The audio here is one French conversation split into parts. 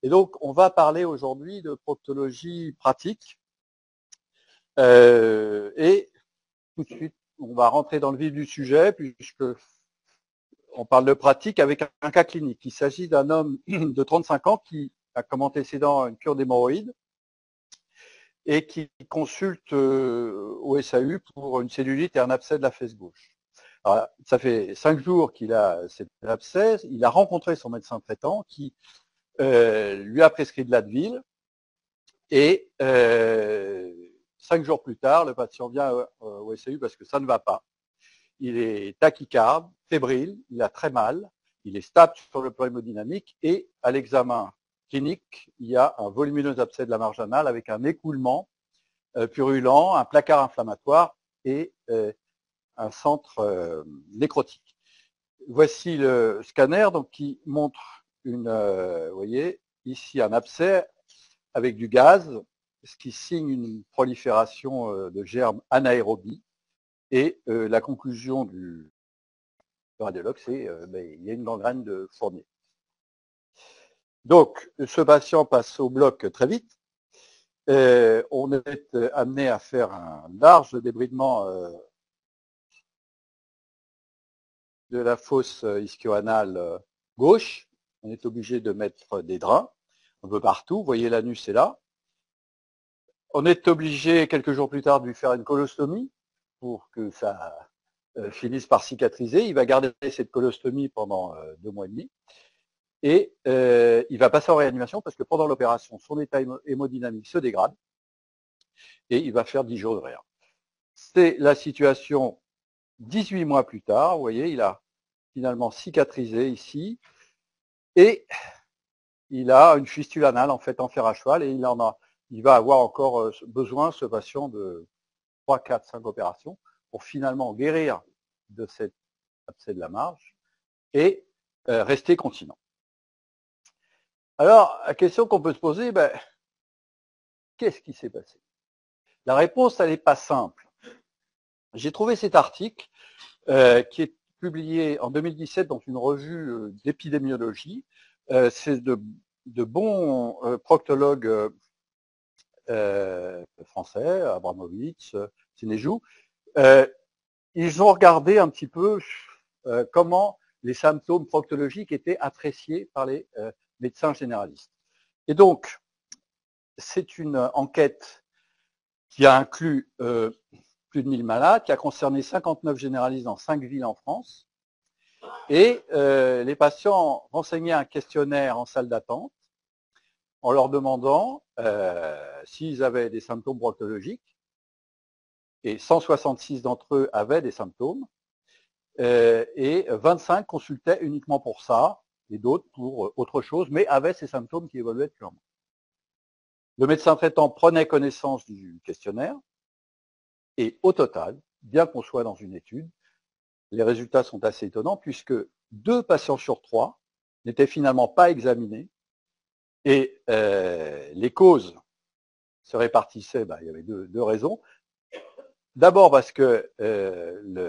Et donc, on va parler aujourd'hui de proctologie pratique. Et tout de suite, on va rentrer dans le vif du sujet, puisque on parle de pratique avec un cas clinique. Il s'agit d'un homme de 35 ans qui a comme antécédent une cure d'hémorroïdes et qui consulte au SAU pour une cellulite et un abcès de la fesse gauche. Alors, ça fait 5 jours qu'il a cet abcès. Il a rencontré son médecin traitant qui lui a prescrit de l'Advil et 5 jours plus tard, le patient vient au SAU parce que ça ne va pas. Il est tachycarde, fébrile, il a très mal, il est stable sur le plan hémodynamique et à l'examen clinique, il y a un volumineux abcès de la marge anale avec un écoulement purulent, un placard inflammatoire et un centre nécrotique. Voici le scanner donc, qui montre vous voyez, ici un abcès avec du gaz, ce qui signe une prolifération de germes anaérobies. Et la conclusion du radiologue, c'est il y a une gangrène de fournier. Donc, ce patient passe au bloc très vite. On est amené à faire un large débridement de la fosse ischio-anale gauche. On est obligé de mettre des drains un peu partout. Vous voyez, l'anus est là. On est obligé, quelques jours plus tard, de lui faire une colostomie pour que ça finisse par cicatriser. Il va garder cette colostomie pendant 2 mois et demi. Et il va passer en réanimation parce que pendant l'opération, son état hémodynamique se dégrade et il va faire 10 jours de réa. C'est la situation 18 mois plus tard. Vous voyez, il a finalement cicatrisé ici et il a une fistule anale en fait en fer à cheval et il va avoir encore besoin, ce patient, de 3, 4, 5 opérations pour finalement guérir de cet abcès de la marge et rester continent. Alors, la question qu'on peut se poser, qu'est-ce qui s'est passé? La réponse, elle n'est pas simple. J'ai trouvé cet article qui est publié en 2017 dans une revue d'épidémiologie. C'est de bons proctologues français, Abramovitch, Sénéjou. Ils ont regardé un petit peu comment les symptômes proctologiques étaient appréciés par les médecins généralistes. Et donc, c'est une enquête qui a inclus plus de 1000 malades, qui a concerné 59 généralistes dans 5 villes en France. Et les patients renseignaient un questionnaire en salle d'attente en leur demandant s'ils avaient des symptômes proctologiques. Et 166 d'entre eux avaient des symptômes. Et 25 consultaient uniquement pour ça, et d'autres pour autre chose, mais avaient ces symptômes qui évoluaient clairement. Le médecin traitant prenait connaissance du questionnaire, et au total, bien qu'on soit dans une étude, les résultats sont assez étonnants puisque 2 patients sur 3 n'étaient finalement pas examinés et les causes se répartissaient, il y avait deux raisons. D'abord parce que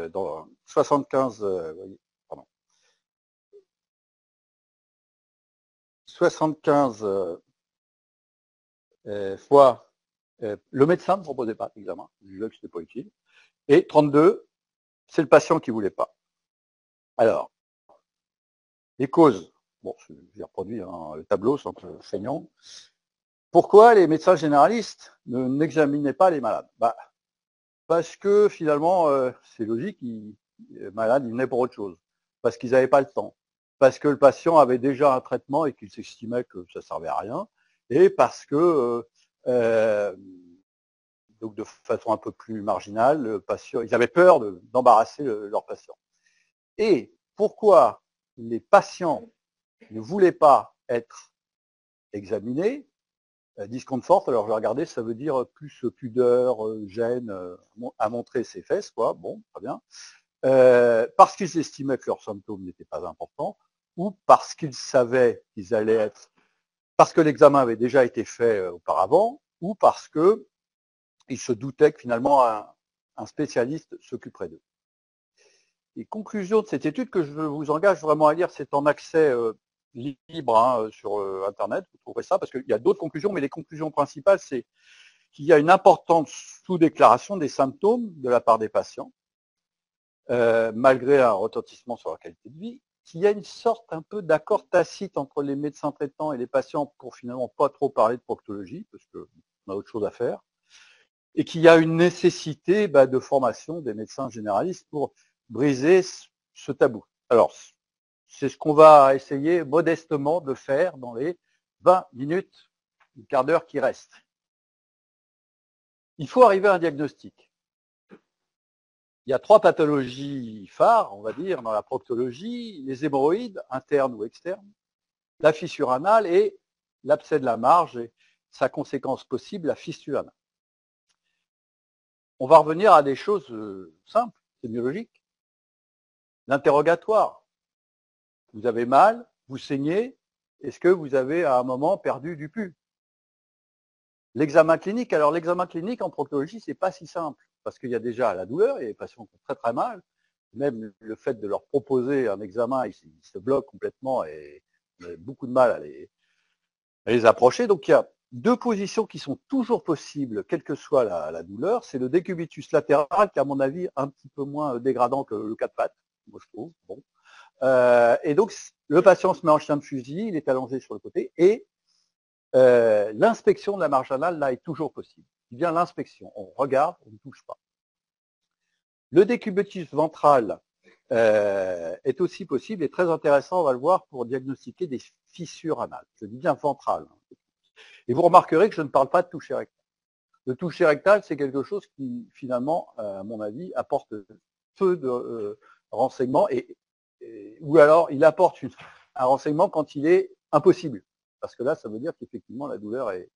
dans 75 fois, le médecin ne proposait pas d'examen, il jugeait que ce n'était pas utile, et 32, c'est le patient qui ne voulait pas. Alors, les causes, bon, j'ai reproduit le tableau, c'est un peu feignant. Pourquoi les médecins généralistes n'examinaient pas les malades? Parce que finalement, c'est logique, les malades, ils venaient pour autre chose. Parce qu'ils n'avaient pas le temps. Parce que le patient avait déjà un traitement et qu'il s'estimait que ça ne servait à rien. Et parce que, donc de façon un peu plus marginale, le patient, ils avaient peur d'embarrasser leur patient. Et pourquoi les patients ne voulaient pas être examinés? Discomfort, alors je vais regarder, ça veut dire plus pudeur, gêne à montrer ses fesses, quoi. Bon, très bien. Parce qu'ils estimaient que leurs symptômes n'étaient pas importants, ou parce qu'ils savaient qu'ils allaient être, parce que l'examen avait déjà été fait auparavant, ou parce qu'ils se doutaient que finalement un spécialiste s'occuperait d'eux. Les conclusions de cette étude que je vous engage vraiment à lire, c'est en accès libre hein, sur Internet, vous trouverez ça, parce qu'il y a d'autres conclusions, mais les conclusions principales, c'est qu'il y a une importante sous-déclaration des symptômes de la part des patients, malgré un retentissement sur la qualité de vie, qu'il y a une sorte un peu d'accord tacite entre les médecins traitants et les patients pour finalement pas trop parler de proctologie, parce qu'on a autre chose à faire, et qu'il y a une nécessité de formation des médecins généralistes pour briser ce tabou. Alors, c'est ce qu'on va essayer modestement de faire dans les 20 minutes, un quart d'heure qui reste. Il faut arriver à un diagnostic. Il y a 3 pathologies phares, on va dire, dans la proctologie, les hémorroïdes, internes ou externes, la fissure anale et l'abcès de la marge et sa conséquence possible, la fistule anale. On va revenir à des choses simples, sémiologiques. L'interrogatoire. Vous avez mal, vous saignez, est-ce que vous avez à un moment perdu du pus? L'examen clinique, alors l'examen clinique en proctologie, c'est pas si simple, parce qu'il y a déjà la douleur, il y a des patients qui ont très très mal, même le fait de leur proposer un examen, ils se bloquent complètement et on a beaucoup de mal à les approcher. Donc il y a 2 positions qui sont toujours possibles, quelle que soit la douleur, c'est le décubitus latéral, qui à mon avis un petit peu moins dégradant que le 4 pattes, moi je trouve. Bon. Et donc le patient se met en chien de fusil, il est allongé sur le côté, et l'inspection de la marge anale, là, est toujours possible. Il vient l'inspection, on regarde, on ne touche pas. Le décubitus ventral est aussi possible et très intéressant, on va le voir, pour diagnostiquer des fissures anales. Je dis bien ventrales. Et vous remarquerez que je ne parle pas de toucher rectal. Le toucher rectal, c'est quelque chose qui, finalement, à mon avis, apporte peu de renseignements, ou alors il apporte un renseignement quand il est impossible. Parce que là, ça veut dire qu'effectivement, la douleur est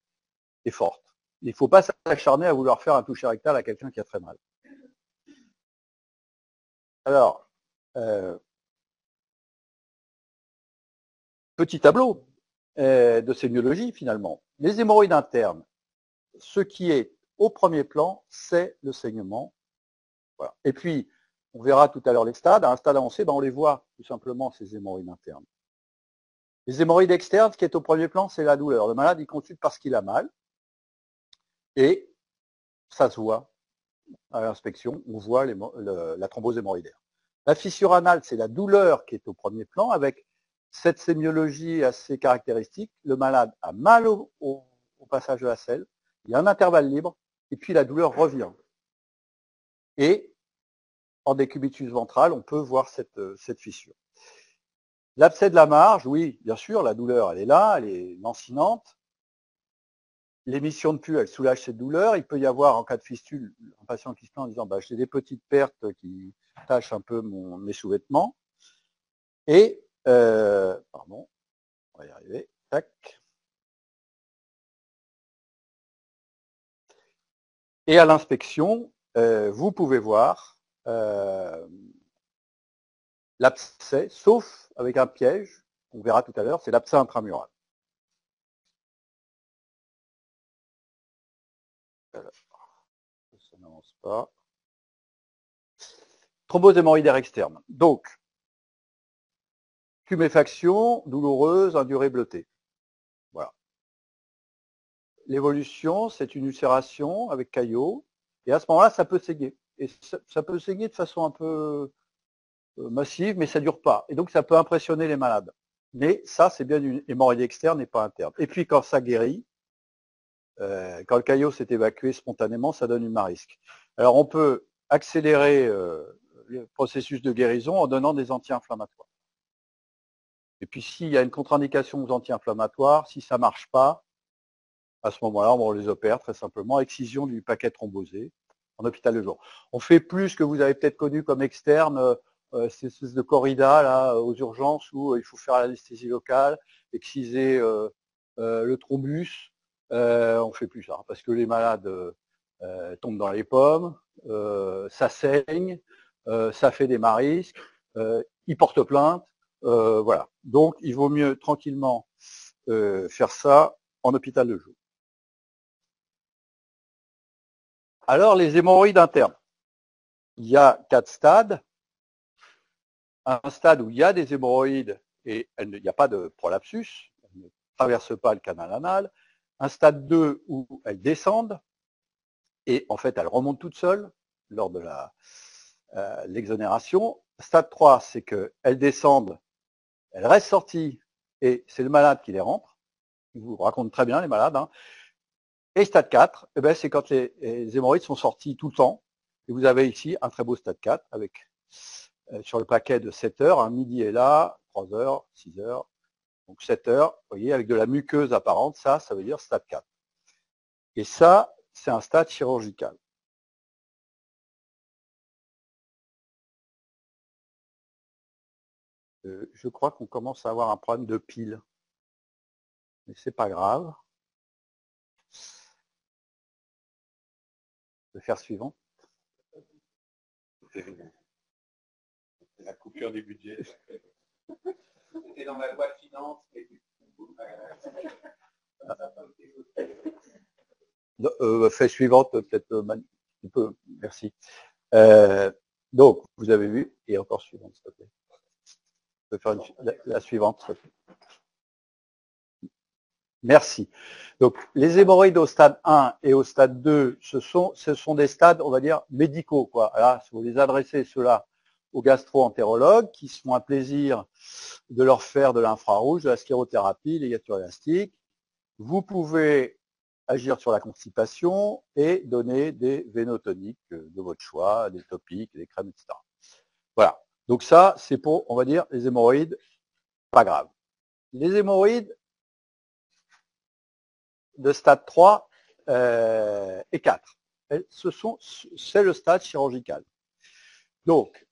forte. Il ne faut pas s'acharner à vouloir faire un toucher rectal à quelqu'un qui a très mal. Alors, petit tableau de sémiologie finalement. Les hémorroïdes internes, ce qui est au premier plan, c'est le saignement. Voilà. Et puis, on verra tout à l'heure les stades. À un stade avancé, on les voit tout simplement, ces hémorroïdes internes. Les hémorroïdes externes, ce qui est au premier plan, c'est la douleur. Le malade, il consulte parce qu'il a mal. Et ça se voit à l'inspection, on voit la thrombose hémorroïdaire. La fissure anale, c'est la douleur qui est au premier plan, avec cette sémiologie assez caractéristique. Le malade a mal au passage de la selle, il y a un intervalle libre, et puis la douleur revient. Et en décubitus ventral, on peut voir cette fissure. L'abcès de la marge, oui, bien sûr, la douleur, elle est là, elle est lancinante. L'émission de pus, elle soulage cette douleur. Il peut y avoir, en cas de fistule, un patient qui se plaint en disant j'ai des petites pertes qui tachent un peu mes sous-vêtements. Et, pardon, on va y arriver, tac. Et à l'inspection, vous pouvez voir l'abcès, sauf avec un piège, on verra tout à l'heure, c'est l'abcès intramural. Alors, ça n'avance pas. Thrombose hémorroïdaire externe. Donc, tuméfaction douloureuse, indurée bleutée. Voilà. L'évolution, c'est une ulcération avec caillot, et à ce moment-là, ça peut saigner. Et ça peut saigner de façon un peu massive, mais ça ne dure pas. Et donc, ça peut impressionner les malades. Mais ça, c'est bien une hémorroïde externe et pas interne. Et puis, quand ça guérit, quand le caillot s'est évacué spontanément, ça donne une marisque. Alors, on peut accélérer le processus de guérison en donnant des anti-inflammatoires. Et puis, s'il y a une contre-indication aux anti-inflammatoires, si ça ne marche pas, à ce moment-là, on les opère très simplement, excision du paquet thrombosé en hôpital de jour. On fait plus que vous avez peut-être connu comme externe, ces espèces de corrida là, aux urgences où il faut faire l'anesthésie locale, exciser le thrombus. On fait plus ça, parce que les malades tombent dans les pommes, ça saigne, ça fait des marisques, ils portent plainte. Voilà. Donc, il vaut mieux tranquillement faire ça en hôpital de jour. Alors, les hémorroïdes internes. Il y a 4 stades. Un stade où il y a des hémorroïdes et il n'y a pas de prolapsus, elles ne traversent pas le canal anal. Un stade 2 où elles descendent, et en fait elles remontent toutes seules lors de l'exonération. Stade 3, c'est qu'elles descendent, elles restent sorties, et c'est le malade qui les rentre. Je vous raconte très bien les malades. Hein. Et stade 4, eh ben, c'est quand les hémorroïdes sont sortis tout le temps. Et vous avez ici un très beau stade 4 avec sur le paquet de 7 heures, un midi est là, 3 heures, 6 heures, donc 7 heures, vous voyez, avec de la muqueuse apparente, ça veut dire stade 4. Et ça, c'est un stade chirurgical. Je crois qu'on commence à avoir un problème de pile. Mais c'est pas grave. Je vais faire suivant. C'est la coupure du budget. C'était dans la loi de finances. Fait suivante, peut-être un peu. Merci. Donc, vous avez vu, et encore suivante, s'il te plaît. Je peux faire la suivante, s'il te plaît. Merci. Donc, les hémorroïdes au stade 1 et au stade 2, ce sont des stades, on va dire, médicaux, quoi. Là, si vous les adressez, ceux-là, aux gastro-entérologues, qui se font un plaisir de leur faire de l'infrarouge, de la sclérothérapie, ligature élastique. Vous pouvez agir sur la constipation et donner des vénotoniques de votre choix, des topiques, des crèmes, etc. Voilà. Donc ça, c'est pour, on va dire, les hémorroïdes, pas grave. Les hémorroïdes de stade 3 et 4, c'est le stade chirurgical. Donc,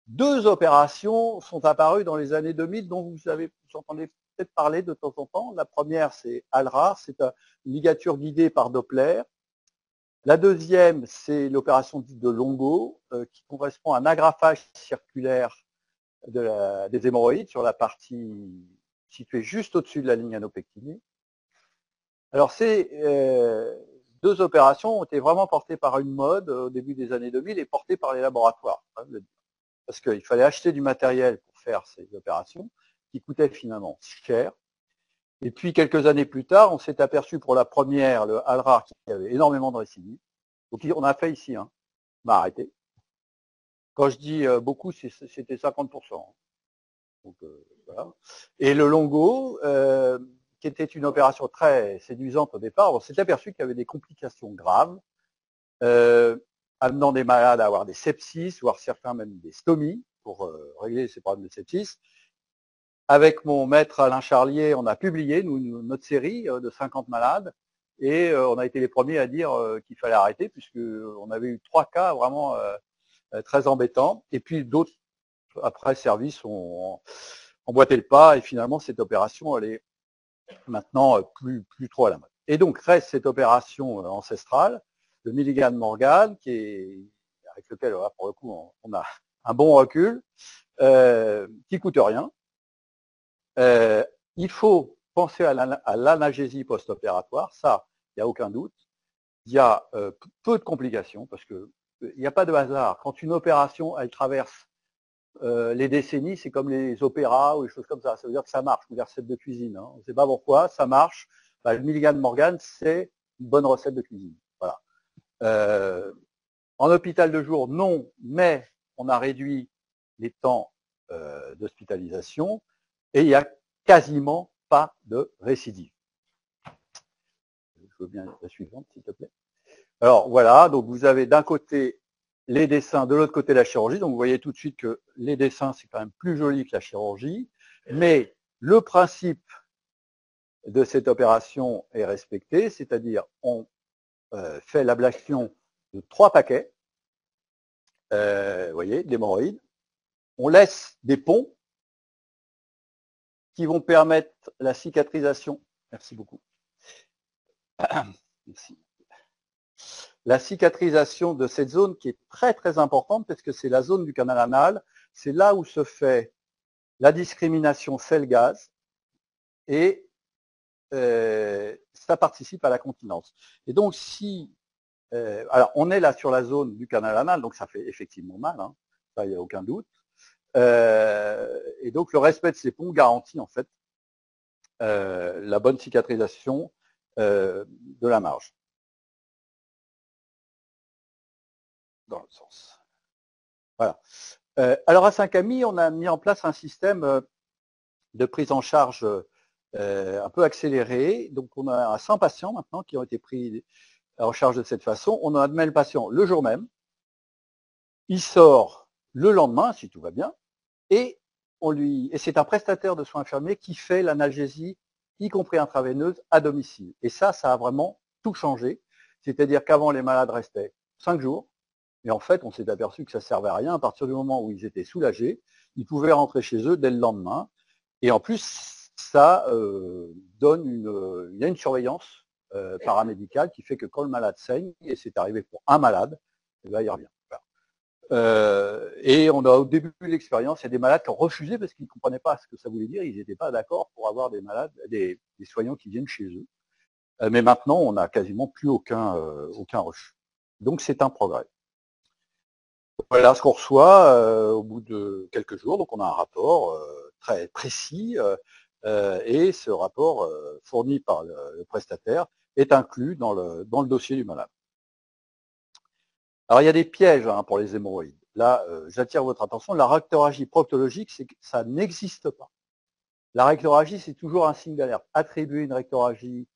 2 opérations sont apparues dans les années 2000 dont vous entendez peut-être parler de temps en temps. La première, c'est ALRAR, c'est une ligature guidée par Doppler. La deuxième, c'est l'opération dite de Longo, qui correspond à un agrafage circulaire des hémorroïdes sur la partie située juste au-dessus de la ligne anopectinée. Alors ces 2 opérations ont été vraiment portées par une mode au début des années 2000 et portées par les laboratoires. Parce qu'il fallait acheter du matériel pour faire ces opérations, qui coûtaient finalement cher. Et puis, quelques années plus tard, on s'est aperçu pour la première, le ALRAR, qui avait énormément de récidives. Donc, on a fait ici, hein. On a arrêté. Quand je dis beaucoup, c'était 50%. Donc, voilà. Et le Longo, qui était une opération très séduisante au départ, on s'est aperçu qu'il y avait des complications graves, amenant des malades à avoir des sepsis, voire certains même des stomies, pour régler ces problèmes de sepsis. Avec mon maître Alain Charlier, on a publié notre série de 50 malades et on a été les premiers à dire qu'il fallait arrêter puisqu'on avait eu 3 cas vraiment très embêtants. Et puis d'autres, après service, ont emboîté le pas et finalement cette opération, elle est maintenant plus trop à la mode. Et donc reste cette opération ancestrale, le Milligan-Morgan, avec lequel, pour le coup, on a un bon recul, qui coûte rien. Il faut penser à l'analgésie post-opératoire, ça, il n'y a aucun doute. Il y a peu de complications parce que il n'y a pas de hasard. Quand une opération, elle traverse les décennies, c'est comme les opéras ou les choses comme ça. Ça veut dire que ça marche, une recette de cuisine. Hein. On ne sait pas pourquoi, ça marche. Le Milligan-Morgan, c'est une bonne recette de cuisine. Voilà. En hôpital de jour, non, mais on a réduit les temps d'hospitalisation et il y a quasiment pas de récidive. Je veux bien la suivante, s'il te plaît. Alors voilà, donc vous avez d'un côté les dessins, de l'autre côté la chirurgie. Donc vous voyez tout de suite que les dessins, c'est quand même plus joli que la chirurgie. Mais le principe de cette opération est respecté, c'est-à-dire on fait l'ablation de 3 paquets, vous voyez, d'hémorroïdes. On laisse des ponts qui vont permettre la cicatrisation. Merci beaucoup. Merci. La cicatrisation de cette zone qui est très très importante parce que c'est la zone du canal anal, c'est là où se fait la discrimination sel-gaz et ça participe à la continence. Et donc si, alors on est là sur la zone du canal anal, donc ça fait effectivement mal, hein, ça il n'y a aucun doute. Et donc le respect de ces ponts garantit en fait la bonne cicatrisation de la marge. Dans le sens. Voilà. Alors à Saint-Camille, on a mis en place un système de prise en charge un peu accéléré. Donc on a 100 patients maintenant qui ont été pris en charge de cette façon. On admet le patient le jour même. Il sort le lendemain, si tout va bien, et c'est un prestataire de soins infirmiers qui fait l'analgésie, y compris intraveineuse, à domicile. Et ça a vraiment tout changé. C'est-à-dire qu'avant, les malades restaient 5 jours, et en fait, on s'est aperçu que ça ne servait à rien. À partir du moment où ils étaient soulagés, ils pouvaient rentrer chez eux dès le lendemain. Et en plus, ça il y a une surveillance paramédicale qui fait que quand le malade saigne, et c'est arrivé pour un malade, eh ben, il revient. Et on a au début de l'expérience, il y a des malades qui ont refusé parce qu'ils ne comprenaient pas ce que ça voulait dire, ils n'étaient pas d'accord pour avoir des malades, des soignants qui viennent chez eux. Mais maintenant, on n'a quasiment plus aucun refus. Donc c'est un progrès. Voilà ce qu'on reçoit au bout de quelques jours. Donc on a un rapport très précis et ce rapport fourni par le prestataire est inclus dans le dossier du malade. Alors il y a des pièges pour les hémorroïdes. Là, j'attire votre attention, la rectorragie proctologique, ça n'existe pas. La rectorragie, c'est toujours un signe d'alerte. Attribuer une rectorragie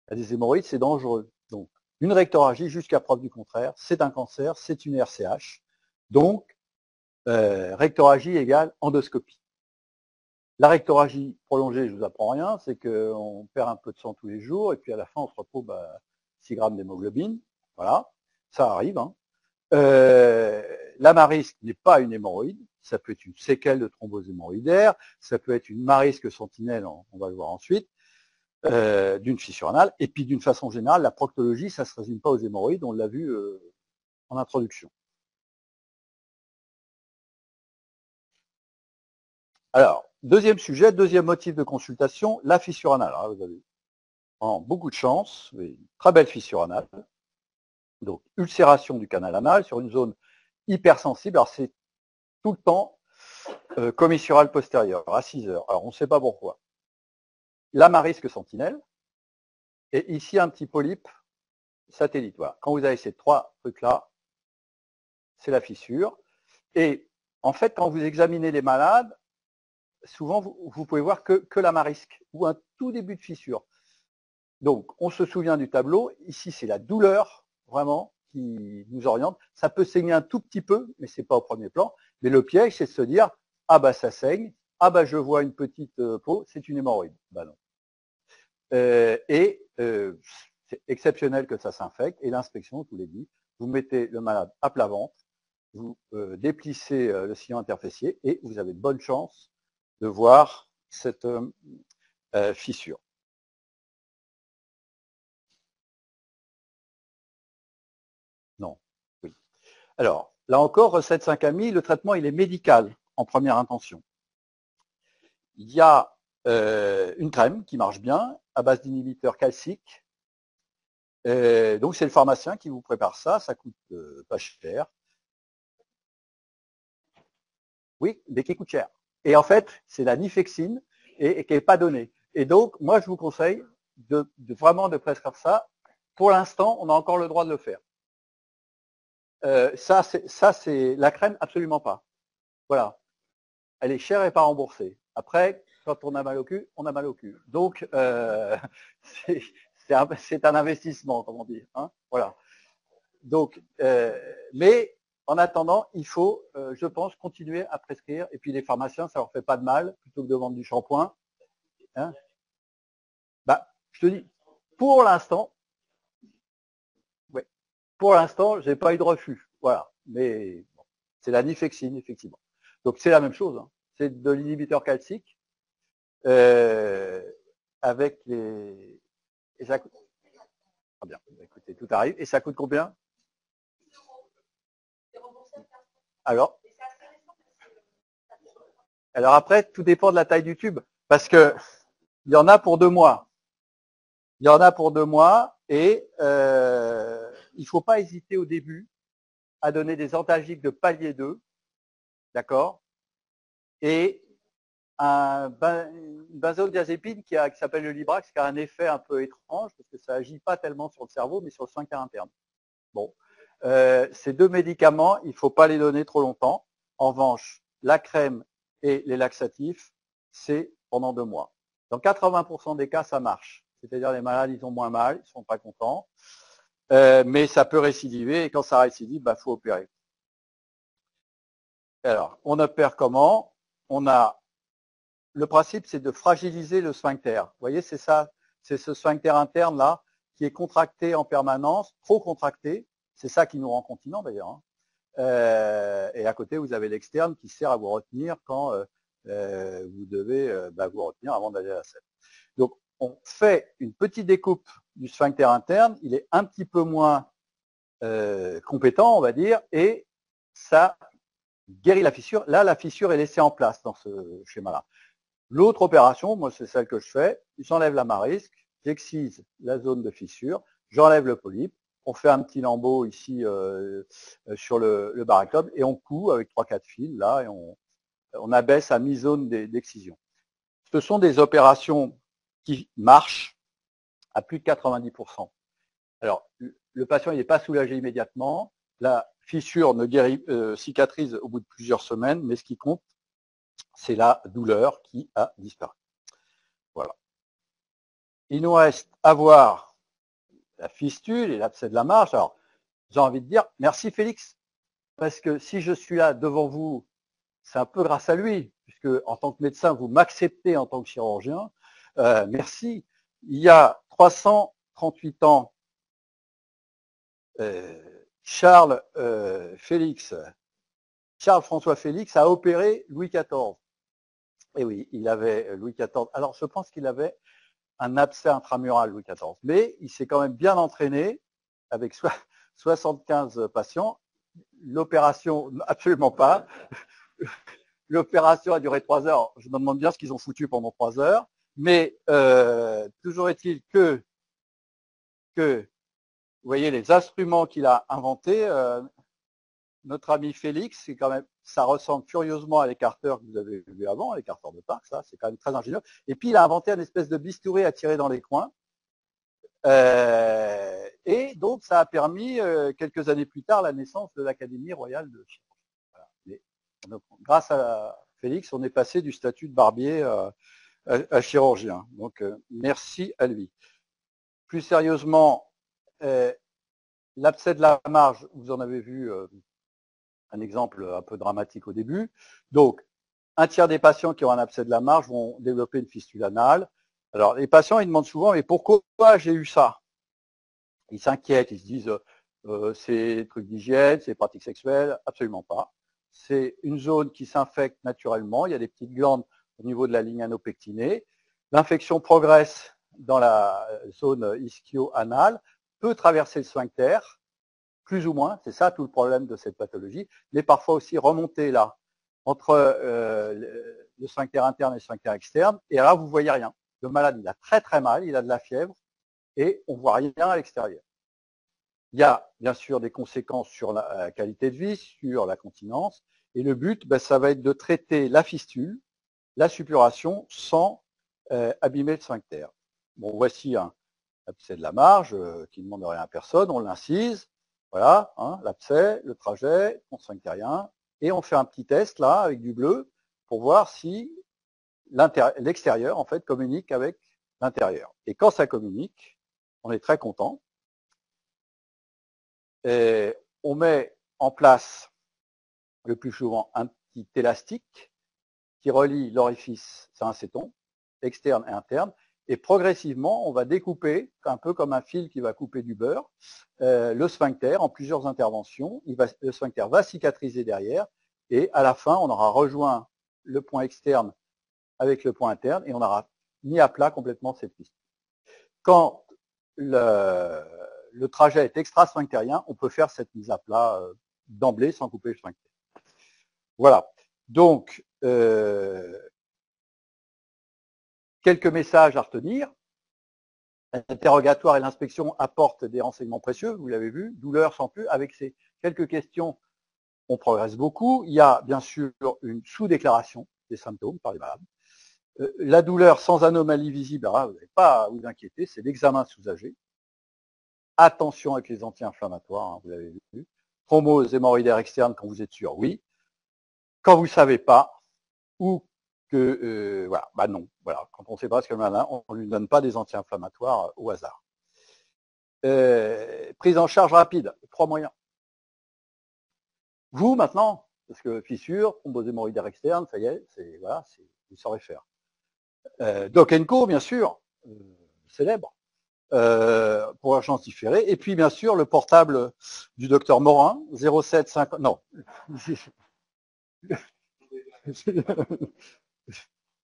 à des hémorroïdes, c'est dangereux. Donc, une rectorragie, jusqu'à preuve du contraire, c'est un cancer, c'est une RCH. Donc, rectorragie égale endoscopie. La rectorragie prolongée, je ne vous apprends rien, c'est qu'on perd un peu de sang tous les jours, et puis à la fin, on se retrouve à 6 grammes d'hémoglobine. Voilà, ça arrive. La marisque n'est pas une hémorroïde, ça peut être une séquelle de thrombose hémorroïdaire, ça peut être une marisque sentinelle, on va le voir ensuite, d'une fissure anale, et puis d'une façon générale, la proctologie, ça ne se résume pas aux hémorroïdes, on l'a vu en introduction. Alors, deuxième sujet, deuxième motif de consultation, la fissure anale. Alors, vous avez beaucoup de chance, une très belle fissure anale, donc ulcération du canal anal sur une zone hypersensible, alors c'est tout le temps commissurale postérieure, à 6 heures. Alors on ne sait pas pourquoi. La marisque sentinelle, et ici un petit polype satellite. Voilà. Quand vous avez ces trois trucs-là, c'est la fissure. Et en fait, quand vous examinez les malades, souvent vous pouvez voir que la marisque ou un tout début de fissure. Donc on se souvient du tableau. Ici, c'est la douleur vraiment qui nous oriente. Ça peut saigner un tout petit peu, mais ce n'est pas au premier plan. Mais le piège, c'est de se dire, ah bah ça saigne, ah bah je vois une petite peau, c'est une hémorroïde. Bah non. C'est exceptionnel que ça s'infecte. Et l'inspection, je vous l'ai dit, vous mettez le malade à plat ventre, vous déplissez le sillon interfessier et vous avez de bonnes chances de voir cette fissure. Non. Oui. Alors, là encore, recette 5 amis, le traitement, il est médical en première intention. Il y a une crème qui marche bien à base d'inhibiteurs calciques. Donc, c'est le pharmacien qui vous prépare ça. Ça coûte pas cher. Oui, mais qui coûte cher. Et en fait, c'est la nifexine et qui n'est pas donnée. Et donc, moi, je vous conseille vraiment de prescrire ça. Pour l'instant, on a encore le droit de le faire. Ça, c'est la crème, absolument pas. Voilà. Elle est chère et pas remboursée. Après, quand on a mal au cul, on a mal au cul. Donc, c'est un investissement, comme on dit. Hein, voilà. Donc, mais en attendant, il faut, je pense, continuer à prescrire. Et puis les pharmaciens, ça leur fait pas de mal, plutôt que de vendre du shampoing. Hein, bah, je te dis, pour l'instant, ouais, pour l'instant, j'ai pas eu de refus. Voilà. Mais bon, c'est la nifexine, effectivement. Donc c'est la même chose. Hein. C'est de l'inhibiteur calcique avec les. Et ça coûte. Ah bien. Écoutez, tout arrive. Et ça coûte combien? Alors après, tout dépend de la taille du tube, parce que il y en a pour 2 mois. Il y en a pour 2 mois et il ne faut pas hésiter au début à donner des antalgiques de palier 2, d'accord? et une benzodiazépine qui s'appelle le Librax, qui a un effet un peu étrange, parce que ça agit pas tellement sur le cerveau, mais sur le sphincter interne. Bon, ces deux médicaments, il ne faut pas les donner trop longtemps. En revanche, la crème et les laxatifs, c'est pendant 2 mois. Dans 80% des cas, ça marche. C'est-à-dire les malades, ils ont moins mal, ils sont pas contents. Mais ça peut récidiver, et quand ça récidive, il faut opérer. Alors, on opère comment? On a le principe, c'est de fragiliser le sphincter. Vous voyez, c'est ça, c'est ce sphincter interne là qui est contracté en permanence, trop contracté. C'est ça qui nous rend continent d'ailleurs. Hein. Et à côté, vous avez l'externe qui sert à vous retenir quand vous devez vous retenir avant d'aller à la selle. Donc, on fait une petite découpe du sphincter interne. Il est un petit peu moins compétent, on va dire, et ça guérit la fissure. Là, la fissure est laissée en place dans ce schéma-là. L'autre opération, moi c'est celle que je fais, j'enlève la marisque, j'excise la zone de fissure, j'enlève le polype, on fait un petit lambeau ici sur le baraclobe et on coud avec 3-4 fils là et on abaisse à mi-zone d'excision. Ce sont des opérations qui marchent à plus de 90%. Alors, le patient n'est pas soulagé immédiatement, la fissure ne cicatrise au bout de plusieurs semaines, mais ce qui compte, c'est la douleur qui a disparu. Voilà. Il nous reste à voir la fistule et l'abcès de la marge. Alors, j'ai envie de dire merci Félix, parce que si je suis là devant vous, c'est un peu grâce à lui, puisque en tant que médecin, vous m'acceptez en tant que chirurgien. Merci. Il y a 338 ans, Charles François Félix a opéré Louis XIV. Et oui, il avait Louis XIV. Alors, je pense qu'il avait un abcès intramural Louis XIV. Mais il s'est quand même bien entraîné avec 75 patients. L'opération, absolument pas. L'opération a duré 3 heures. Je me demande bien ce qu'ils ont foutu pendant 3 heures. Mais toujours est-il que, vous voyez, les instruments qu'il a inventés, notre ami Félix, c'est quand même, ça ressemble curieusement à l'écarteur que vous avez vu avant, l'écarteur de Parkes, ça, c'est quand même très ingénieux. Et puis il a inventé une espèce de bistouri à tirer dans les coins. Et donc ça a permis, quelques années plus tard, la naissance de l'Académie royale de chirurgie. Voilà. Donc, grâce à Félix, on est passé du statut de barbier à chirurgien. Donc merci à lui. Plus sérieusement, l'abcès de la marge, vous en avez vu un exemple un peu dramatique au début. Donc, un tiers des patients qui ont un abcès de la marge vont développer une fistule anale. Alors, les patients, ils demandent souvent, mais pourquoi j'ai eu ça? Ils s'inquiètent, ils se disent, c'est des trucs d'hygiène, c'est des pratiques sexuelles. Absolument pas. C'est une zone qui s'infecte naturellement. Il y a des petites glandes au niveau de la ligne anopectinée. L'infection progresse dans la zone ischio-anale, peut traverser le sphincter, plus ou moins, c'est ça tout le problème de cette pathologie, mais parfois aussi remonter là, entre le sphincter interne et le sphincter externe, et là vous voyez rien. Le malade, il a très très mal, il a de la fièvre, et on voit rien à l'extérieur. Il y a bien sûr des conséquences sur la qualité de vie, sur la continence, et le but, ça va être de traiter la fistule, la suppuration, sans abîmer le sphincter. Bon, voici un abcès de la marge qui ne demande rien à personne, on l'incise, voilà, hein, l'abcès, le trajet, on sphinctérien, et on fait un petit test là avec du bleu pour voir si l'extérieur en fait communique avec l'intérieur. Et quand ça communique, on est très content. Et on met en place le plus souvent un petit élastique qui relie l'orifice, c'est un céton, externe et interne, et progressivement, on va découper, un peu comme un fil qui va couper du beurre, le sphincter en plusieurs interventions. Le sphincter va cicatriser derrière, et à la fin, on aura rejoint le point externe avec le point interne, et on aura mis à plat complètement cette piste. Quand le trajet est extra-sphinctérien, on peut faire cette mise à plat d'emblée sans couper le sphincter. Voilà. Donc, quelques messages à retenir. L'interrogatoire et l'inspection apportent des renseignements précieux, vous l'avez vu, douleur sans plus. Avec ces quelques questions, on progresse beaucoup. Il y a bien sûr une sous-déclaration. des symptômes par les malades. La douleur sans anomalie visible, alors là, vous n'avez pas à vous inquiéter, c'est l'examen sous-âgé. Attention avec les anti-inflammatoires, hein, vous l'avez vu. Thrombose hémorroïdaire externe quand vous êtes sûr, oui. Quand vous ne savez pas, ou que, voilà, bah non, voilà. Quand on ne sait pas ce que le malade, on ne lui donne pas des anti-inflammatoires au hasard. Prise en charge rapide, 3 moyens. Vous, maintenant, parce que fissure, thrombose hémorroïdaire externe, ça y est, voilà, vous saurez faire. Doc & Co, bien sûr, célèbre, pour urgence différée. Et puis, bien sûr, le portable du docteur Morin, 0750, non.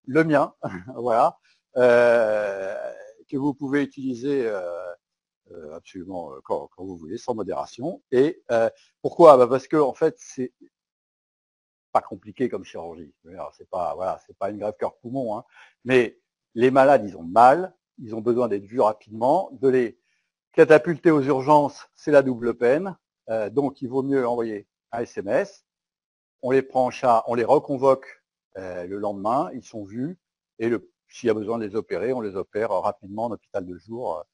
Le mien, voilà, que vous pouvez utiliser absolument quand vous voulez, sans modération. Et pourquoi? Parce que en fait, c'est pas compliqué comme chirurgie. C'est pas, voilà, c'est pas une greffe cœur-poumon, hein. Mais les malades, ils ont mal, ils ont besoin d'être vus rapidement, de les catapulter aux urgences, c'est la double peine. Donc, il vaut mieux envoyer un SMS. On les prend en charge, on les reconvoque le lendemain, ils sont vus, et s'il y a besoin de les opérer, on les opère rapidement en hôpital de jour.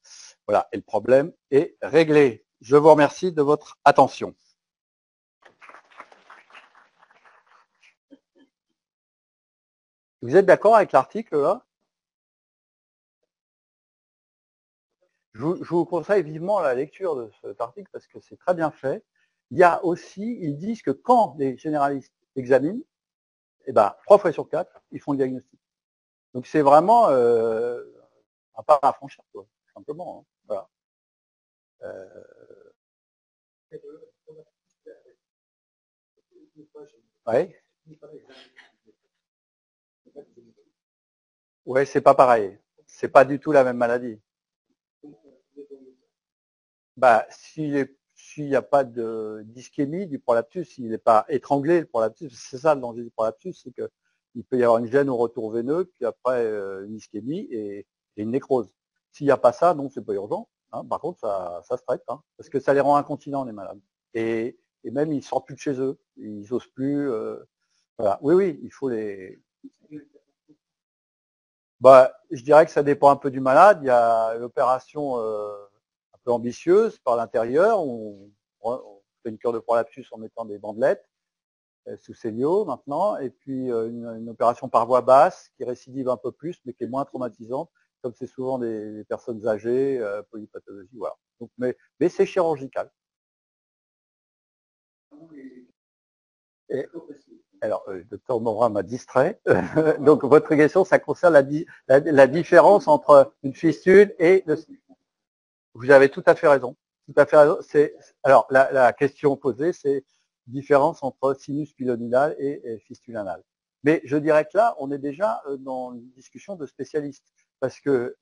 Voilà, et le problème est réglé. Je vous remercie de votre attention. Vous êtes d'accord avec l'article là? Je vous conseille vivement la lecture de cet article parce que c'est très bien fait. Il y a aussi, ils disent que quand les généralistes examinent, eh ben, 3 fois sur 4, ils font le diagnostic. Donc c'est vraiment un pas à franchir, quoi, simplement. Hein. Voilà. Ouais. Ouais, c'est pas pareil. C'est pas du tout la même maladie. Bah, s'il n'y a pas d'ischémie du prolapsus, s'il n'est pas étranglé, le prolapsus, c'est ça le danger du prolapsus, c'est qu'il peut y avoir une gêne au retour veineux, puis après une ischémie et une nécrose. S'il n'y a pas ça, non, c'est pas urgent. Hein. Par contre, ça se traite, hein, parce que ça les rend incontinents, les malades. Et même, ils sortent plus de chez eux. Ils n'osent plus. Voilà. Oui, oui, il faut les. Bah, je dirais que ça dépend un peu du malade. Il y a l'opération un peu ambitieuse par l'intérieur. On fait une cure de prolapsus en mettant des bandelettes sous céliaux maintenant. Et puis une opération par voie basse qui récidive un peu plus, mais qui est moins traumatisante, comme c'est souvent des personnes âgées, polypathologie. Voilà. Donc, mais c'est chirurgical. Et, alors, le docteur Morin m'a distrait. Donc, votre question, ça concerne la différence entre une fistule et le. Vous avez tout à fait raison. Tout à fait raison. Alors, la question posée, c'est différence entre sinus pilonidal et fistule anale. Mais je dirais que là, on est déjà dans une discussion de spécialistes. Parce que,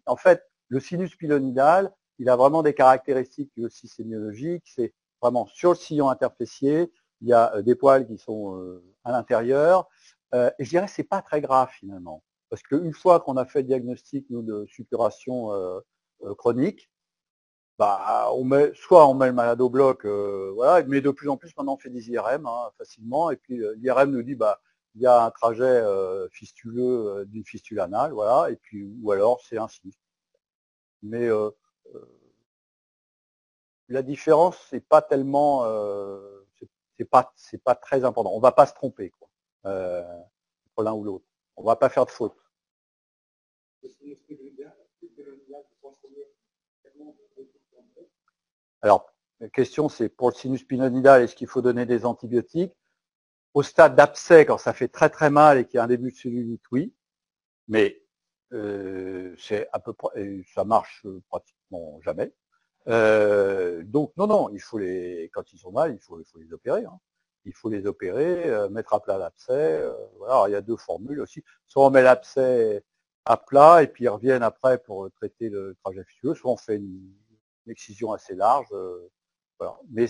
en fait, le sinus pilonidal, il a vraiment des caractéristiques aussi sémiologiques. C'est vraiment sur le sillon interfessier. Il y a des poils qui sont à l'intérieur. Et je dirais que c'est pas très grave finalement. Parce qu'une fois qu'on a fait le diagnostic nous, de suppuration chronique, bah, soit on met le malade au bloc, voilà, mais de plus en plus maintenant on fait des IRM hein, facilement, et puis l'IRM nous dit bah il y a un trajet fistuleux d'une fistule anale, voilà, et puis ou alors c'est un sinus. Mais la différence c'est pas tellement, c'est pas très important. On va pas se tromper quoi, entre l'un ou l'autre. On va pas faire de faute. Alors, la question c'est pour le sinus pilonidal, est-ce qu'il faut donner des antibiotiques? Au stade d'abcès, quand ça fait très très mal et qu'il y a un début de cellulite, oui, mais c'est à peu près, ça marche pratiquement jamais. Donc non, non, quand ils ont mal, il faut les opérer. Hein. Il faut les opérer, mettre à plat l'abcès. Voilà. Alors, il y a deux formules aussi. Soit on met l'abcès à plat et puis ils reviennent après pour traiter le trajet fistuleux, soit on fait une excision assez large. Voilà. Mais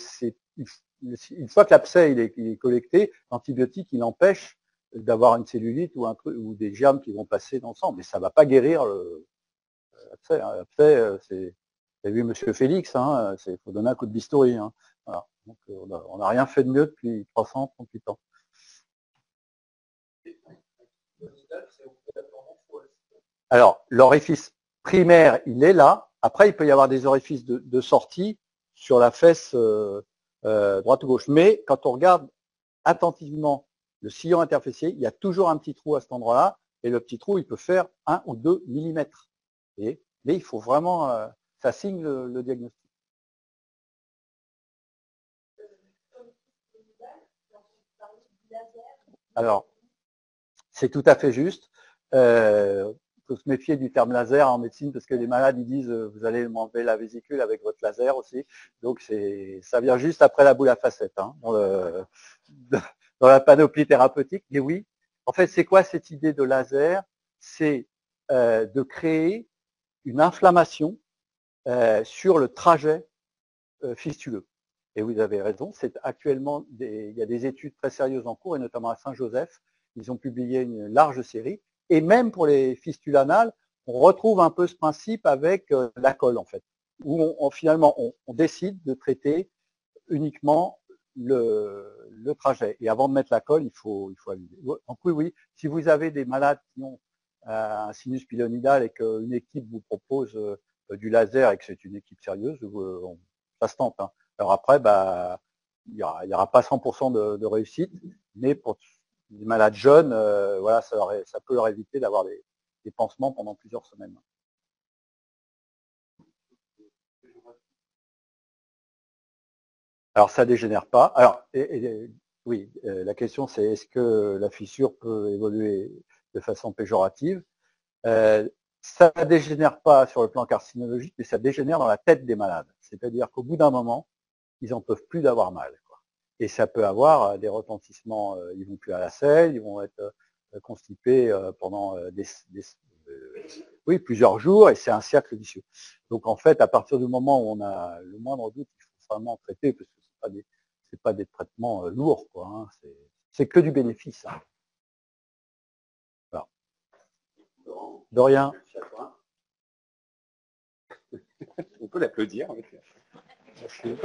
une fois que l'abcès il est collecté, l'antibiotique il empêche d'avoir une cellulite ou un truc ou des germes qui vont passer dans le sang, mais ça ne va pas guérir l'abcès. Hein. L'abcès, c'est, vous avez vu Monsieur Félix, hein, il faut donner un coup de bistouri. Hein. Voilà. Donc, on n'a rien fait de mieux depuis 338 ans. Alors, l'orifice primaire, il est là. Après, il peut y avoir des orifices de sortie sur la fesse droite ou gauche. Mais quand on regarde attentivement le sillon interfessier, il y a toujours un petit trou à cet endroit-là. Et le petit trou, il peut faire 1 ou 2 millimètres. Mais il faut vraiment, ça signe le diagnostic. Alors, c'est tout à fait juste. Il faut se méfier du terme laser en médecine parce que les malades ils disent vous allez m'enlever la vésicule avec votre laser aussi. Donc ça vient juste après la boule à facettes hein, dans la panoplie thérapeutique. Mais oui, en fait, c'est quoi cette idée de laser? C'est de créer une inflammation sur le trajet fistuleux. Et vous avez raison, c'est actuellement il y a des études très sérieuses en cours, et notamment à Saint-Joseph, ils ont publié une large série. Et même pour les fistules anales, on retrouve un peu ce principe avec la colle, en fait, où finalement on décide de traiter uniquement le trajet. Et avant de mettre la colle, il faut aviser. Donc oui, si vous avez des malades qui ont un sinus pilonidal et qu'une équipe vous propose du laser et que c'est une équipe sérieuse, ça se tente. Hein. Alors après, il y aura pas 100% de réussite, mais pour les malades jeunes, voilà, ça peut leur éviter d'avoir des pansements pendant plusieurs semaines. Alors ça dégénère pas. Alors oui, la question c'est est-ce que la fissure peut évoluer de façon péjorative? Ça ne dégénère pas sur le plan carcinologique, mais ça dégénère dans la tête des malades. C'est-à-dire qu'au bout d'un moment, ils n'en peuvent plus d'avoir mal. Quoi. Et ça peut avoir des retentissements, ils vont plus à la selle, ils vont être constipés pendant plusieurs jours, et c'est un cercle vicieux. Donc en fait, à partir du moment où on a le moindre doute, il faut vraiment traiter, parce que c'est pas des traitements lourds, quoi. Hein. C'est que du bénéfice. Hein. Voilà. De rien. On peut l'applaudir. Merci.